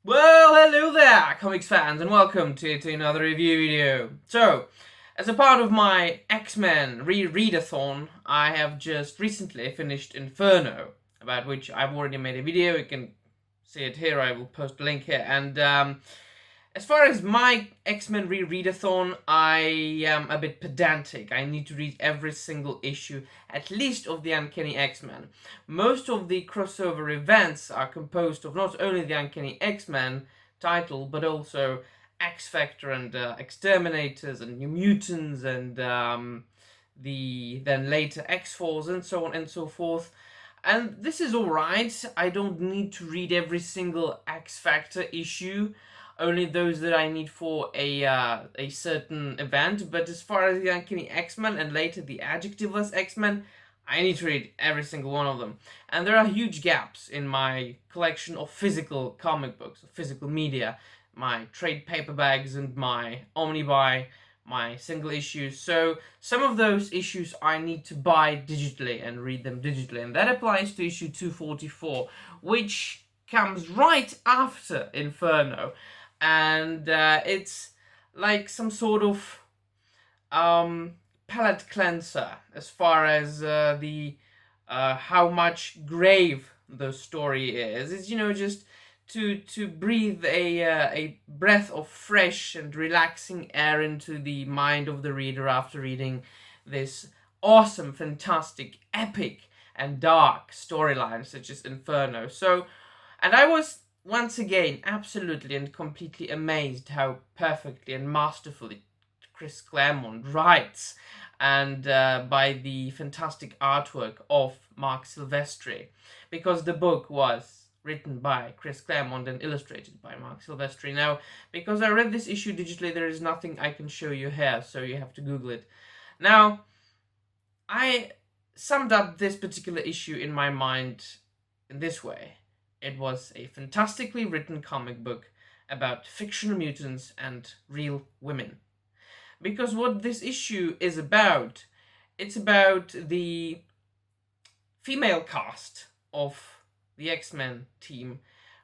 Well, hello there, comics fans, and welcome to another review video. So, as a part of my X-Men rereadathon, I have just recently finished Inferno, about which I've already made a video. You can see it here, I will post a link here. And as far as my X-Men rereadathon, I am a bit pedantic. I need to read every single issue, at least of the Uncanny X-Men. Most of the crossover events are composed of not only the Uncanny X-Men title, but also X-Factor and Exterminators and New Mutants and the then later X-Force and so on and so forth. And this is alright. I don't need to read every single X-Factor issue, only those that I need for a certain event. But as far as the Uncanny X-Men and later the Adjectiveless X-Men, I need to read every single one of them. And there are huge gaps in my collection of physical comic books, of physical media, my trade paperbacks and my omnibuy, my single issues. So some of those issues I need to buy digitally and read them digitally. And that applies to issue 244, which comes right after Inferno. And it's like some sort of palate cleanser as far as the how much grave the story is. It's just to breathe a breath of fresh and relaxing air into the mind of the reader after reading this awesome, fantastic, epic, and dark storyline such as Inferno. So, and I was once again absolutely and completely amazed how perfectly and masterfully Chris Claremont writes, and by the fantastic artwork of Mark Silvestri, because the book was written by Chris Claremont and illustrated by Mark Silvestri. Now, because I read this issue digitally, there is nothing I can show you here, so you have to Google it. Now, I summed up this particular issue in my mind in this way. It was a fantastically written comic book about fictional mutants and real women. Because what this issue is about, it's about the female cast of the X-Men team,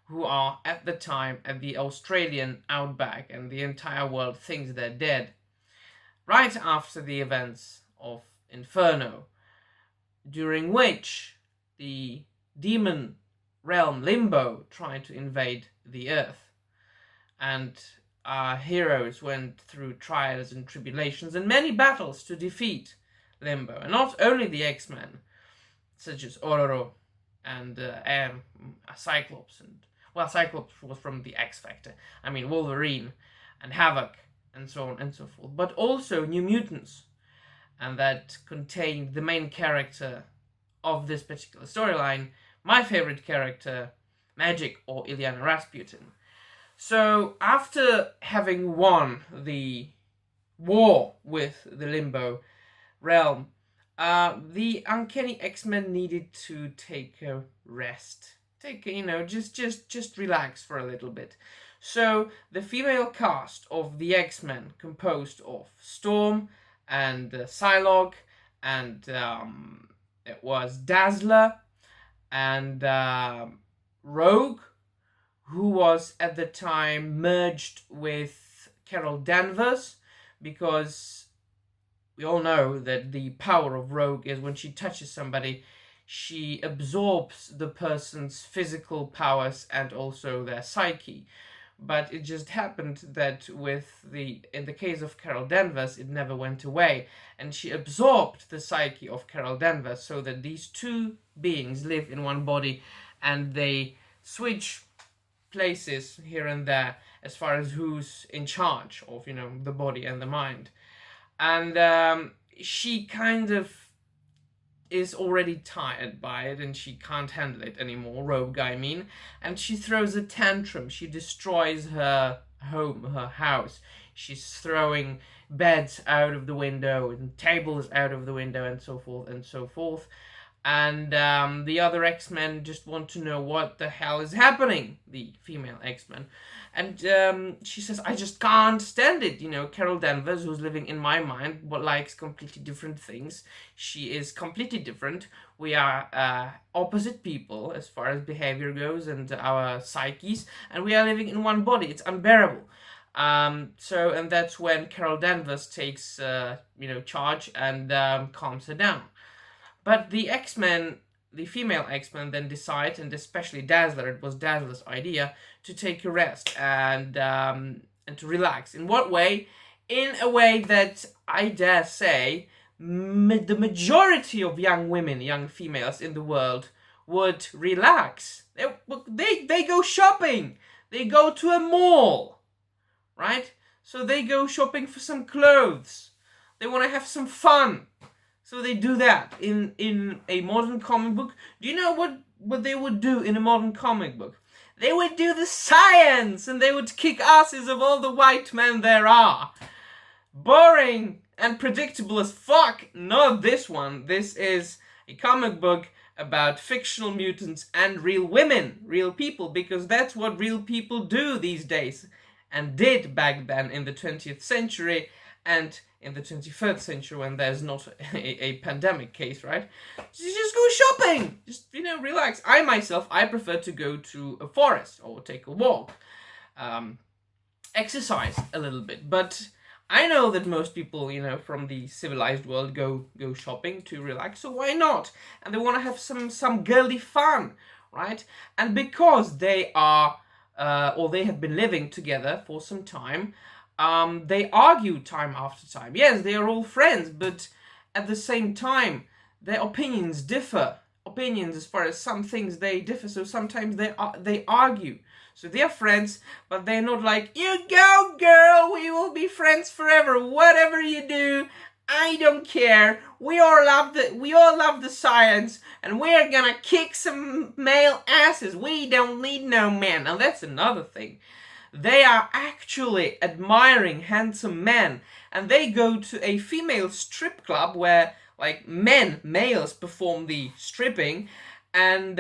who are at the time at the Australian outback, and the entire world thinks they're dead, right after the events of Inferno, during which the demon realm Limbo tried to invade the Earth, and our heroes went through trials and tribulations and many battles to defeat Limbo. And not only the X-Men, such as Ororo and Cyclops, and well, Cyclops was from the X-Factor. I mean, Wolverine and Havoc and so on and so forth, but also New Mutants, and that contained the main character of this particular storyline, my favorite character, Magic, or Ilyana Rasputin. So after having won the war with the Limbo realm, the Uncanny X-Men needed to take a rest. Just relax for a little bit. So the female cast of the X-Men, composed of Storm and Psylocke, and it was Dazzler and Rogue, who was at the time merged with Carol Danvers, because we all know that the power of Rogue is when she touches somebody, she absorbs the person's physical powers and also their psyche. But it just happened that in the case of Carol Danvers, it never went away, and she absorbed the psyche of Carol Danvers, so that these two beings live in one body, and they switch places here and there as far as who's in charge of the body and the mind. And she kind of is already tired by it, and she can't handle it anymore, Rogue I mean, and she throws a tantrum. She destroys her home, her house. She's throwing beds out of the window and tables out of the window and so forth and so forth. and the other X-Men just want to know what the hell is happening, the female X-Men. And she says, I just can't stand it. You know, Carol Danvers, who's living in my mind, but likes completely different things. She is completely different. We are opposite people as far as behavior goes and our psyches, and we are living in one body. It's unbearable. And that's when Carol Danvers takes, charge and calms her down. But the X-Men, the female X-Men, then decide, and especially Dazzler, it was Dazzler's idea, to take a rest and to relax. In what way? In a way that I dare say the majority of young women, young females in the world would relax. They go shopping. They go to a mall, right? So they go shopping for some clothes. They want to have some fun. So they do that in a modern comic book. Do you know what they would do in a modern comic book? They would do the science, and they would kick asses of all the white men there are. Boring and predictable as fuck. Not this one. This is a comic book about fictional mutants and real women, real people, because that's what real people do these days, and did back then in the 20th century, and in the 21st century when there's not a pandemic case, right? Just go shopping! Just, relax. I prefer to go to a forest or take a walk. Exercise a little bit. But I know that most people, from the civilized world go shopping to relax, so why not? And they want to have some girly fun, right? And because they are, or they have been living together for some time, they argue time after time. Yes, they are all friends, but at the same time, their opinions differ. Opinions, as far as some things, they differ. So sometimes they argue. So they are friends, but they're not like, you go, girl, we will be friends forever. Whatever you do, I don't care. We all love the science, and we're gonna kick some male asses. We don't need no men. And that's another thing. They are actually admiring handsome men, and they go to a female strip club where males perform the stripping, and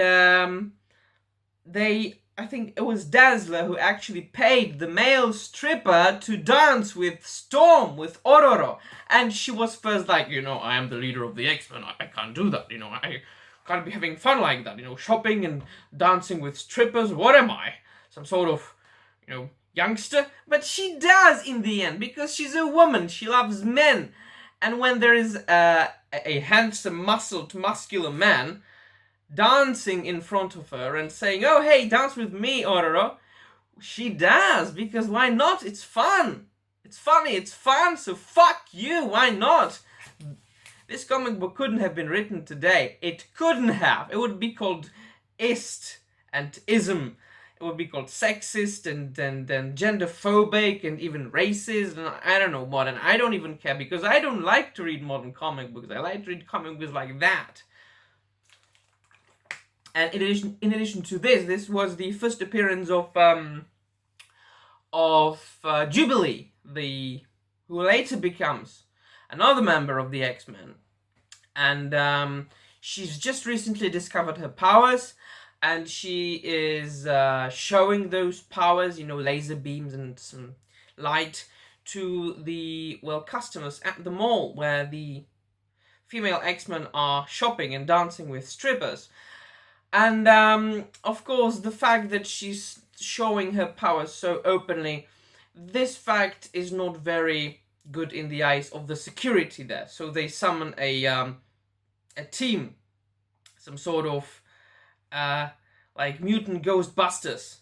I think it was Dazzler who actually paid the male stripper to dance with Storm, with Ororo, and she was first like, I am the leader of the X-Men, I can't do that, I can't be having fun like that, shopping and dancing with strippers, what am I? Some sort of youngster? But she does in the end, because she's a woman, she loves men. And when there is a handsome, muscular man dancing in front of her and saying, oh hey, dance with me, Ororo, she does, because why not? It's fun. It's funny, it's fun, so fuck you, why not? This comic book couldn't have been written today. It couldn't have. It would be called ist and ism. It would be called sexist and genderphobic and even racist and I don't know what. And I don't even care, because I don't like to read modern comic books. I like to read comic books like that. And in addition to this was the first appearance of Jubilee, who later becomes another member of the X-Men. And she's just recently discovered her powers. And she is showing those powers, laser beams and some light, to the, customers at the mall where the female X-Men are shopping and dancing with strippers. And, of course, the fact that she's showing her powers so openly, this fact is not very good in the eyes of the security there. So they summon a team, some sort of mutant Ghostbusters.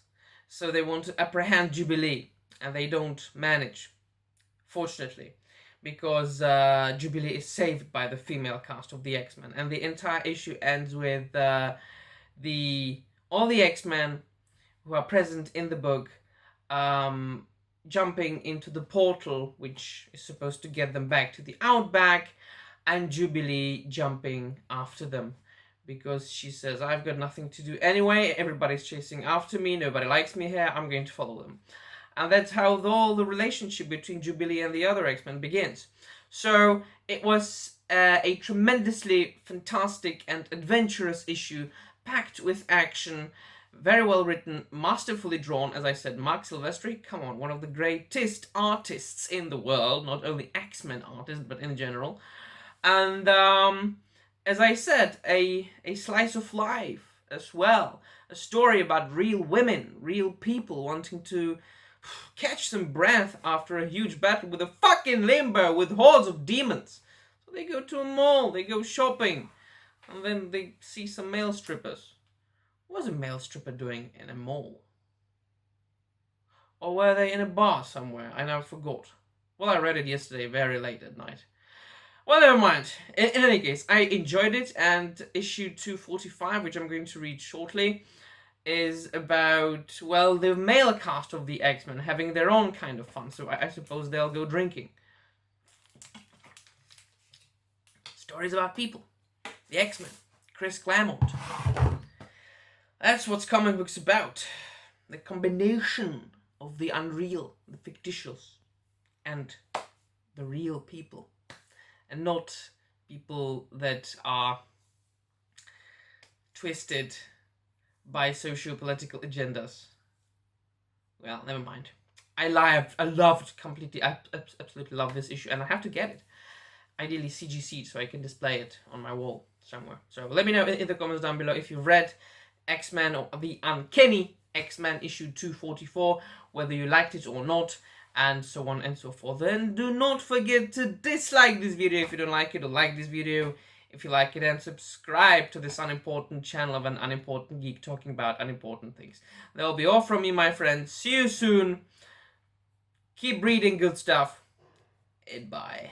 So they want to apprehend Jubilee, and they don't manage, fortunately, because Jubilee is saved by the female cast of the X-Men, and the entire issue ends with all the X-Men who are present in the book jumping into the portal, which is supposed to get them back to the Outback, and Jubilee jumping after them. Because she says, I've got nothing to do anyway, everybody's chasing after me, nobody likes me here, I'm going to follow them. And that's how all the relationship between Jubilee and the other X-Men begins. So it was a tremendously fantastic and adventurous issue, packed with action, very well written, masterfully drawn. As I said, Mark Silvestri, come on, one of the greatest artists in the world, not only X-Men artist, but in general. And as I said, a slice of life as well. A story about real women, real people wanting to catch some breath after a huge battle with a fucking limbo with hordes of demons. So they go to a mall, they go shopping, and then they see some male strippers. What was a male stripper doing in a mall? Or were they in a bar somewhere? I now forgot. Well, I read it yesterday very late at night. Well, never mind. In any case, I enjoyed it, and issue 245, which I'm going to read shortly, is about, well, the male cast of the X-Men having their own kind of fun, so I suppose they'll go drinking. Stories about people. The X-Men. Chris Claremont. That's what comic books about. The combination of the unreal, the fictitious, and the real people. And not people that are twisted by socio-political agendas. Well, never mind. I absolutely love this issue, and I have to get it. Ideally CGC'd so I can display it on my wall somewhere. So let me know in the comments down below if you've read X-Men or the Uncanny X-Men issue 244, whether you liked it or not, and so on and so forth. Then do not forget to dislike this video if you don't like it, or like this video if you like it, and subscribe to this unimportant channel of an unimportant geek talking about unimportant things. That will be all from me, my friends. See you soon. Keep reading good stuff, and bye.